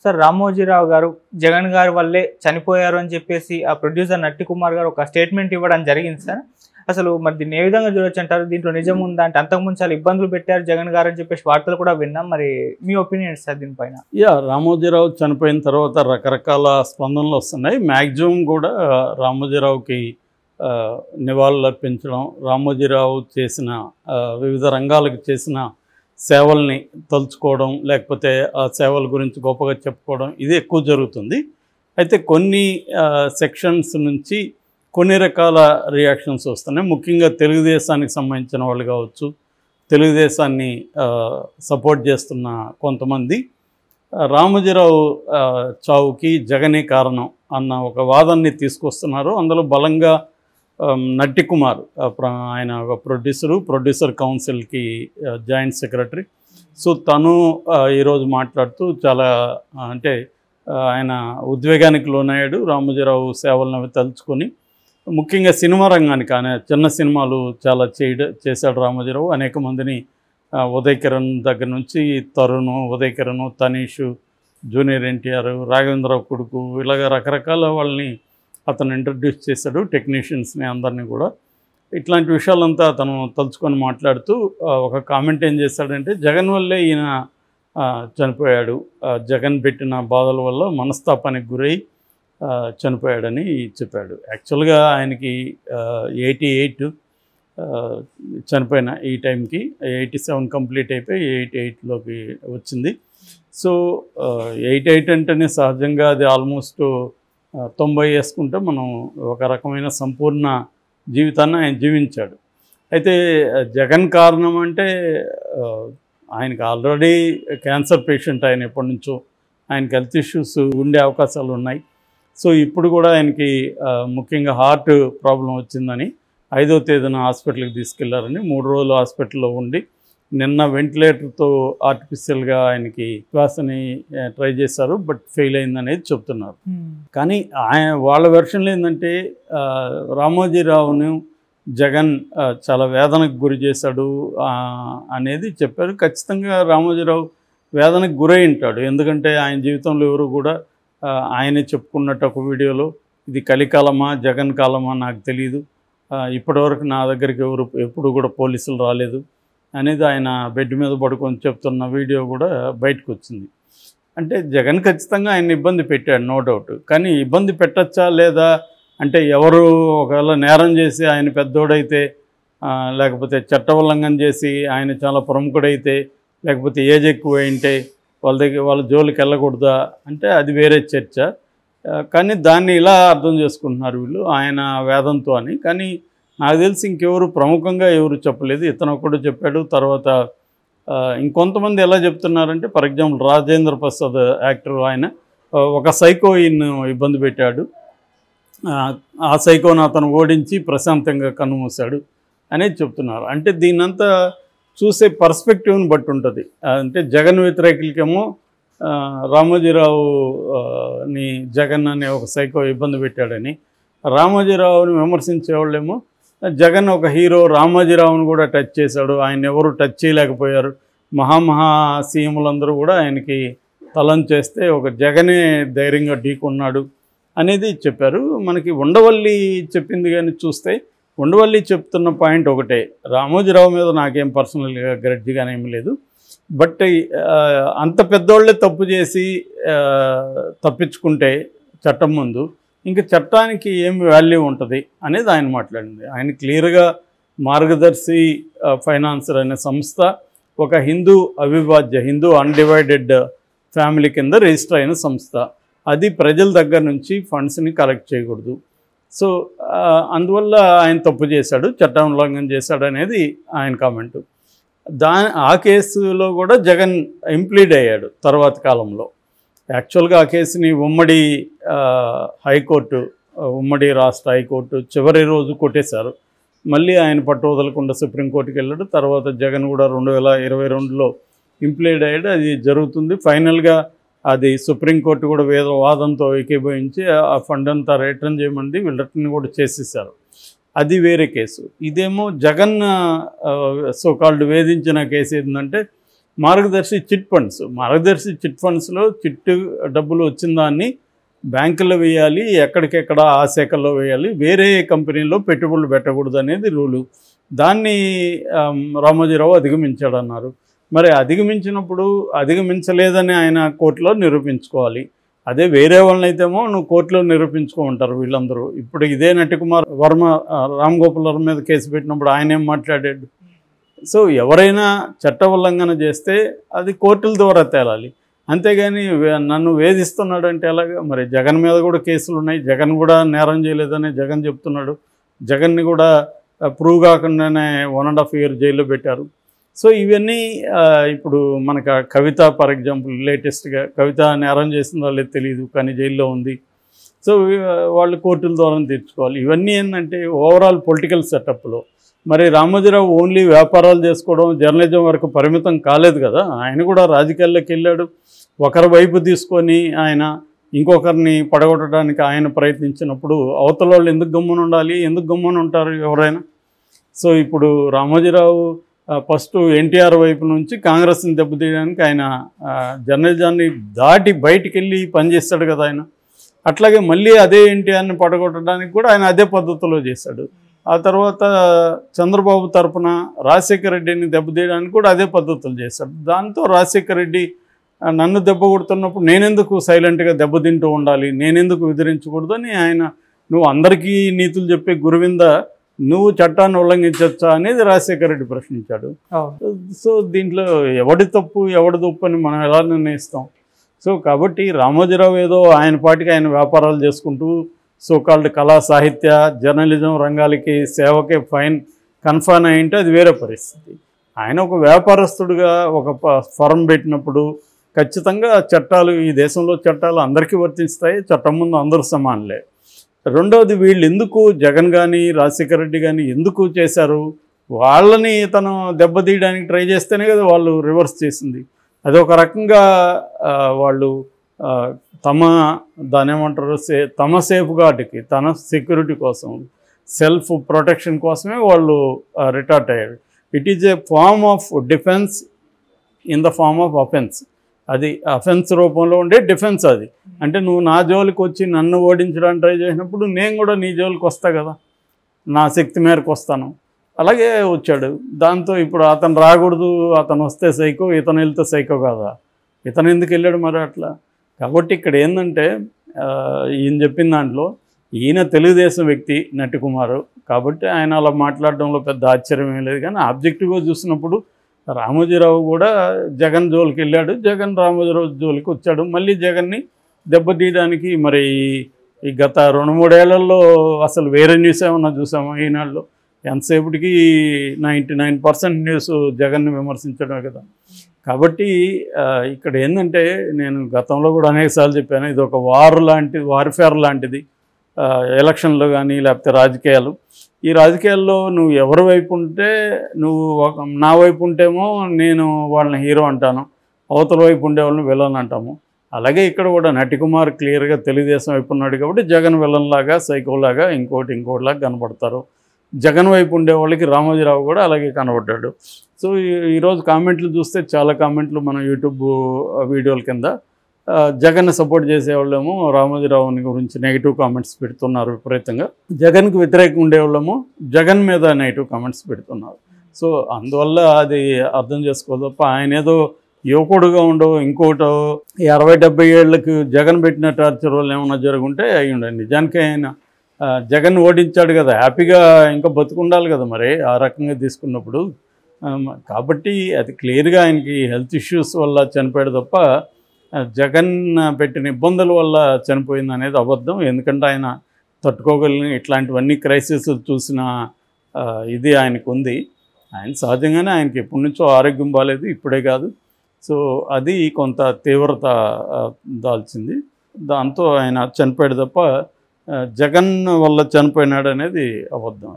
Sir Ramoji Rao గారు జగన్ గారి వల్లే చనిపోయారు అని చెప్పేసి ఆ ప్రొడ్యూసర్ నట్టి కుమార్ గారు ఒక స్టేట్మెంట్ ఇవ్వడం జరిగింది సార్. అసలు మరి దీన్ని ఏ విధంగా చూడొచ్చు అంటారు? దీంట్లో నిజం ఉందా అంటే అంతకుముందు చాలా ఇబ్బందులు పెట్టారు జగన్ గారు అని చెప్పేసి వార్తలు కూడా విన్నాం. మరి మీ ఒపీనియన్ సార్ దీనిపైన? రామోజీరావు చనిపోయిన తర్వాత రకరకాల స్పందనలు వస్తున్నాయి. మ్యాక్సిమం కూడా రామోజీరావుకి నివాళులు అర్పించడం, రామోజీరావు చేసిన వివిధ రంగాలకు చేసిన సేవల్ని తలుచుకోవడం, లేకపోతే ఆ సేవల గురించి గొప్పగా చెప్పుకోవడం, ఇది ఎక్కువ జరుగుతుంది. అయితే కొన్ని సెక్షన్స్ నుంచి కొన్ని రకాల రియాక్షన్స్ వస్తున్నాయి. ముఖ్యంగా తెలుగుదేశానికి సంబంధించిన వాళ్ళు కావచ్చు, తెలుగుదేశాన్ని సపోర్ట్ చేస్తున్న కొంతమంది రామోజీరావు చావుకి జగనే కారణం అన్న ఒక వాదనని తీసుకొస్తున్నారు. అందులో బలంగా నట్టి కుమార్ ఆయన ఒక ప్రొడ్యూసర్ కౌన్సిల్కి జాయింట్ సెక్రటరీ. సో తను ఈరోజు మాట్లాడుతూ చాలా అంటే ఆయన ఉద్వేగానికి లోనయ్యాడు. రామోజీరావు సేవలను అవి తలుచుకొని ముఖ్యంగా సినిమా రంగానికి ఆయన చిన్న సినిమాలు చాలా చేశాడు రామోజీరావు. అనేక మందిని ఉదయ్ కిరణ్ దగ్గర నుంచి తరుణ్, ఉదయ్ కిరణ్, తనీష్, జూనియర్ ఎన్టీఆర్, రాఘవేంద్రరావు కొడుకు, ఇలాగ రకరకాల వాళ్ళని అతను ఇంట్రడ్యూస్ చేశాడు, టెక్నీషియన్స్ని అందరినీ కూడా. ఇట్లాంటి విషయాలంతా అతను తలుచుకొని మాట్లాడుతూ ఒక కామెంట్ ఏం చేశాడంటే, జగన్ వల్లే ఈయన చనిపోయాడు, జగన్ పెట్టిన బాధల వల్ల మనస్తాపానికి గురై చనిపోయాడని చెప్పాడు. యాక్చువల్గా ఆయనకి 88 చనిపోయిన ఈ టైంకి 87 కంప్లీట్ అయిపోయి 88లోకి వచ్చింది. సో 88 అంటేనే సహజంగా అది ఆల్మోస్ట్ 90 వేసుకుంటే మనం ఒక రకమైన సంపూర్ణ జీవితాన్ని ఆయన జీవించాడు. అయితే జగన్ కారణం అంటే ఆయనకు ఆల్రెడీ క్యాన్సర్ పేషెంట్, ఆయన ఎప్పటి నుంచో ఆయనకి హెల్త్ ఇష్యూస్ ఉండే అవకాశాలు ఉన్నాయి. సో ఇప్పుడు కూడా ఆయనకి ముఖ్యంగా హార్ట్ ప్రాబ్లం వచ్చిందని 5వ తేదీన హాస్పిటల్కి తీసుకెళ్లారని, 3 రోజులు హాస్పిటల్లో ఉండి నిన్న వెంటిలేటర్తో ఆర్టిఫిషియల్గా ఆయనకి శ్వాసని ట్రై చేశారు, బట్ ఫెయిల్ అయిందనేది చెప్తున్నారు. కానీ వాళ్ళ వెర్షన్లో ఏంటంటే రామోజీరావును జగన్ చాలా వేదనకు గురి చేశాడు అనేది చెప్పారు. ఖచ్చితంగా రామోజీరావు వేదనకు గురై ఉంటాడు. ఎందుకంటే ఆయన జీవితంలో ఎవరు కూడా ఆయనే చెప్పుకున్నట్టు ఒక వీడియోలో, ఇది కలికాలమా జగన్ కాలమా నాకు తెలియదు, ఇప్పటివరకు నా దగ్గరికి ఎప్పుడు కూడా పోలీసులు రాలేదు అనేది ఆయన బెడ్ మీద పడుకొని చెప్తున్న వీడియో కూడా బయటకు వచ్చింది. అంటే జగన్ ఖచ్చితంగా ఆయన ఇబ్బంది పెట్టాడు, నో డౌట్. కానీ ఇబ్బంది పెట్టచ్చా లేదా అంటే, ఎవరు ఒకవేళ నేరం చేసి ఆయన పెద్దోడైతే, లేకపోతే చట్ట ఉల్లంఘన చేసి ఆయన చాలా ప్రముఖుడైతే, లేకపోతే ఏజ్ ఎక్కువ అయింటే వాళ్ళ జోలికి వెళ్ళకూడదా అంటే అది వేరే చర్చ. కానీ దాన్ని ఇలా అర్థం చేసుకుంటున్నారు వీళ్ళు ఆయన వేదంతో అని. కానీ నాకు తెలిసి ఇంకెవరు ప్రముఖంగా ఎవరు చెప్పలేదు, ఇతను ఒకడు చెప్పాడు. తర్వాత ఇంకొంతమంది ఎలా చెప్తున్నారంటే, for example Rajendra Prasad actor, ఆయన ఒక సైకోయిన్ ఇబ్బంది పెట్టాడు, ఆ సైకోను అతను ఓడించి ప్రశాంతంగా కన్నుమూశాడు అనేది చెప్తున్నారు. అంటే దీన్నంతా చూసే పర్స్పెక్టివ్ని బట్టి ఉంటుంది. అంటే జగన్ వ్యతిరేకులకేమో రామోజీరావుని జగన్ అనే ఒక సైకో ఇబ్బంది పెట్టాడని, రామోజీరావుని విమర్శించేవాళ్ళేమో జగన్ ఒక హీరో, రామోజీరావుని కూడా టచ్ చేశాడు, ఆయన ఎవరు టచ్ చేయలేకపోయారు, మహామహా సీఎంలందరూ కూడా ఆయనకి తలం చేస్తే ఒక జగనే ధైర్యంగా ఢీకొన్నాడు అనేది చెప్పారు. మనకి ఉండవల్లి చెప్పింది కానీ చూస్తే, ఉండవల్లి చెప్తున్న పాయింట్ ఒకటే, రామోజీరావు మీద నాకేం పర్సనల్గా గ్రడ్జిగానే ఏమి లేదు, బట్ అంత పెద్దోళ్ళే తప్పు చేసి తప్పించుకుంటే చట్టం ముందు ఇంకా చట్టానికి ఏం వాల్యూ ఉంటుంది అనేది ఆయన మాట్లాడింది. ఆయన క్లియర్గా మార్గదర్శి ఫైనాన్సర్ అనే సంస్థ ఒక హిందూ అవిభాజ్య, హిందూ అన్డివైడెడ్ ఫ్యామిలీ కింద రిజిస్టర్ అయిన సంస్థ. అది ప్రజల దగ్గర నుంచి ఫండ్స్ని కలెక్ట్ చేయకూడదు. సో అందువల్ల ఆయన తప్పు చేశాడు, చట్టం ఉల్లంఘన చేశాడు అనేది ఆయన కామెంటు. ఆ కేసులో కూడా జగన్ ఇంప్లీడ్ అయ్యాడు తర్వాత కాలంలో. యాక్చువల్గా ఆ కేసుని ఉమ్మడి హైకోర్టు, ఉమ్మడి రాష్ట్ర హైకోర్టు చివరి రోజు కొట్టేశారు. మళ్ళీ ఆయన పట్టు వదలకుండా సుప్రీంకోర్టుకి వెళ్ళాడు. తర్వాత జగన్ కూడా 2022లో ఇంప్లీడ్ అయ్యాడు. అది జరుగుతుంది. ఫైనల్గా అది సుప్రీంకోర్టు కూడా వాదంతో ఏకీభవించి ఆ ఫండ్ అంతా రిటర్న్ చేయమంది, వీళ్ళు రిటర్న్ కూడా చేసేసారు. అది వేరే కేసు. ఇదేమో జగన్ సోకాల్డ్ వేధించిన కేసు ఏంటంటే, మార్గదర్శి చిట్ ఫండ్స్లో చిట్టు డబ్బులు వచ్చిన దాన్ని బ్యాంకుల్లో వేయాలి, ఎక్కడికెక్కడ ఆ శాఖల్లో వేయాలి, వేరే కంపెనీలో పెట్టుబడులు పెట్టకూడదు అనేది రూలు. దాన్ని రామోజీరావు అధిగమించాడన్నారు. మరి అధిగమించినప్పుడు అధిగమించలేదని ఆయన కోర్టులో నిరూపించుకోవాలి. అదే వేరే వాళ్ళనైతేమో నువ్వు కోర్టులో నిరూపించుకోమంటారు వీళ్ళందరూ. ఇప్పుడు ఇదే నటికుమార్ వర్మ రామ్ గోపాల్ వర్మ మీద కేసు పెట్టినప్పుడు ఆయన ఏం మాట్లాడాడు? సో ఎవరైనా చట్ట ఉల్లంఘన చేస్తే అది కోర్టుల ద్వారా తేలాలి, అంతేగాని నన్ను వేధిస్తున్నాడు అంటే ఎలాగా? మరి జగన్ మీద కూడా కేసులు ఉన్నాయి, జగన్ కూడా నేరం చేయలేదని జగన్ చెప్తున్నాడు. జగన్ని కూడా ప్రూవ్ కాకుండానే 1.5 years జైల్లో పెట్టారు. సో ఇవన్నీ ఇప్పుడు మనకు కవిత ఫర్ ఎగ్జాంపుల్ లేటెస్ట్గా కవిత నేరం చేసిందో లేదు తెలియదు, కానీ జైల్లో ఉంది. సో వాళ్ళు కోర్టుల ద్వారా తీర్చుకోవాలి. ఇవన్నీ ఏంటంటే ఓవరాల్ పొలిటికల్ సెటప్లో మరి రామోజీరావు ఓన్లీ వ్యాపారాలు చేసుకోవడం జర్నలిజం వరకు పరిమితం కాలేదు కదా, ఆయన కూడా రాజకీయాల్లోకి వెళ్ళాడు. ఒకరి వైపు తీసుకొని ఆయన ఇంకొకరిని పడగొట్టడానికి ఆయన ప్రయత్నించినప్పుడు అవతల వాళ్ళు ఎందుకు గమ్మున ఉండాలి, ఎందుకు గమ్మున ఉంటారు ఎవరైనా? సో ఇప్పుడు రామోజీరావు ఫస్ట్ ఎన్టీఆర్ వైపు నుంచి కాంగ్రెస్ని దెబ్బతీయడానికి ఆయన జర్నలిజాన్ని దాటి బయటికి వెళ్ళి పనిచేస్తాడు కదా ఆయన. అట్లాగే మళ్ళీ అదే ఎన్టీఆర్ని పడగొట్టడానికి కూడా ఆయన అదే పద్ధతిలో చేశాడు. ఆ తర్వాత చంద్రబాబు తరపున రాజశేఖర రెడ్డిని దెబ్బతీయడానికి కూడా అదే పద్ధతులు చేశాడు. దాంతో రాజశేఖర రెడ్డి నన్ను దెబ్బ కొడుతున్నప్పుడు నేనెందుకు సైలెంట్గా దెబ్బతింటూ ఉండాలి, నేనెందుకు ఎదిరించకూడదని ఆయన, నువ్వు అందరికీ నీతులు చెప్పే గురువింద నువ్వు చట్టాన్ని ఉల్లంఘించవచ్చా అనేది రాజశేఖర రెడ్డి ప్రశ్నించాడు. సో దీంట్లో ఎవడి తప్పు ఎవడి తప్పు అని మనం ఎలా నిర్ణయిస్తాం? సో కాబట్టి రామోజీరావు ఏదో ఆయన పాటికి ఆయన వ్యాపారాలు చేసుకుంటూ సోకాల్డ్ కళా సాహిత్య జర్నలిజం రంగాలకి సేవకే కన్ఫైన్ అయింటే అది వేరే పరిస్థితి. ఆయన ఒక వ్యాపారస్తుడిగా ఒక ఫర్మ్ పెట్టినప్పుడు ఖచ్చితంగా చట్టాలు, ఈ దేశంలో చట్టాలు అందరికీ వర్తిస్తాయి, చట్టం ముందు అందరూ సమానులే. రెండవది వీళ్ళు ఎందుకు జగన్ కానీ రాజశేఖర రెడ్డి కానీ ఎందుకు చేశారు, వాళ్ళని తను దెబ్బతీయడానికి ట్రై చేస్తేనే కదా వాళ్ళు రివర్స్ చేసింది. అది ఒక రకంగా వాళ్ళు దాని ఏమంటారు తమ సేఫ్ గార్డ్కి, తన సెక్యూరిటీ కోసం, సెల్ఫ్ ప్రొటెక్షన్ కోసమే వాళ్ళు రిటార్ట్ అయ్యారు. It is a form of defence in the form of offence. అది అఫెన్స్ రూపంలో ఉండే డిఫెన్స్. అది అంటే నువ్వు నా జోలికి వచ్చి నన్ను ఓడించడానికి ట్రై చేసినప్పుడు నేను కూడా నీ జోలికి వస్తా కదా, నా శక్తి మేరకు వస్తాను. అలాగే వచ్చాడు. దాంతో ఇప్పుడు అతను రాకూడదు, అతను వస్తే సైకో, ఇతను వెళ్తే సైకో కాదా? ఇతను ఎందుకు వెళ్ళాడు మరి అట్లా? కాబట్టి ఇక్కడ ఏంటంటే ఈయన చెప్పిన దాంట్లో ఈయన తెలుగుదేశం వ్యక్తి నటికుమారు కాబట్టి ఆయన అలా మాట్లాడడంలో పెద్ద ఆశ్చర్యం ఏం లేదు. కానీ ఆబ్జెక్టివ్గా చూసినప్పుడు రామోజీరావు కూడా జగన్ జోలికి వెళ్ళాడు, జగన్ రామోజీరావు జోలికి వచ్చాడు. మళ్ళీ జగన్ని దెబ్బతీయడానికి మరి ఈ గత 2-3 ఏళ్లలో అసలు వేరే న్యూస్ ఏమన్నా చూసామా? ఈనాడులో ఎంతసేపటికి 99% న్యూస్ జగన్ని విమర్శించడమే కదా. కాబట్టి ఇక్కడ ఏంటంటే నేను గతంలో కూడా అనేకసార్లు చెప్పాను, ఇది ఒక వార్ఫేర్ లాంటిది. ఎలక్షన్లు కానీ లేకపోతే రాజకీయాలు, ఈ రాజకీయాల్లో నువ్వు ఎవరి వైపు ఉంటే, నువ్వు నా వైపు ఉంటేమో నేను వాళ్ళని హీరో అంటాను, అవతల వైపు ఉండే వాళ్ళని విలన్ అంటాము. అలాగే ఇక్కడ కూడా నటికుమార్ క్లియర్గా తెలుగుదేశం వైపు ఉన్నాడు కాబట్టి జగన్ విలన్లాగా, సైకోలాగా, ఇంకోటిలాగా కనబడతారు. జగన్ వైపు ఉండే వాళ్ళకి రామోజీరావు కూడా అలాగే కనబడ్డాడు. సో ఈరోజు కామెంట్లు చూస్తే చాలా కామెంట్లు మన యూట్యూబ్ వీడియోల కింద జగన్ని సపోర్ట్ చేసేవాళ్ళేమో రామోజీరావుని గురించి నెగిటివ్ కామెంట్స్ పెడుతున్నారు విపరీతంగా, జగన్కి వ్యతిరేకంగా ఉండేవాళ్ళేమో జగన్ మీద నెగిటివ్ కామెంట్స్ పెడుతున్నారు. సో అందువల్ల అది అర్థం చేసుకో తప్ప ఆయన ఏదో యువకుడుగా ఉండో ఇంకోటో 60-70 ఏళ్ళకి జగన్ పెట్టిన టార్చర్ వల్ల ఏమన్నా జరుగుంటే అయ్యి ఉండండి. నిజానికి ఆయన జగన్ ఓడించాడు కదా, హ్యాపీగా ఇంకా బతుకుండాలి కదా మరి ఆ రకంగా తీసుకున్నప్పుడు. కాబట్టి అది క్లియర్గా ఆయనకి హెల్త్ ఇష్యూస్ వల్ల చనిపోయాడు తప్ప జగన్ పెట్టిన ఇబ్బందుల వల్ల చనిపోయింది అనేది అబద్ధం. ఎందుకంటే ఆయన తట్టుకోగలిగిన ఇట్లాంటివన్నీ క్రైసిస్ చూసిన ఇది ఆయనకు ఉంది. ఆయన సహజంగానే ఆయనకి ఎప్పటి నుంచో ఆరోగ్యం బాగాలేదు, ఇప్పుడే కాదు. సో అది కొంత తీవ్రత దాల్చింది, దాంతో ఆయన చనిపోయాడు తప్ప జగన్ వల్ల చనిపోయినాడు అనేది అబద్ధం.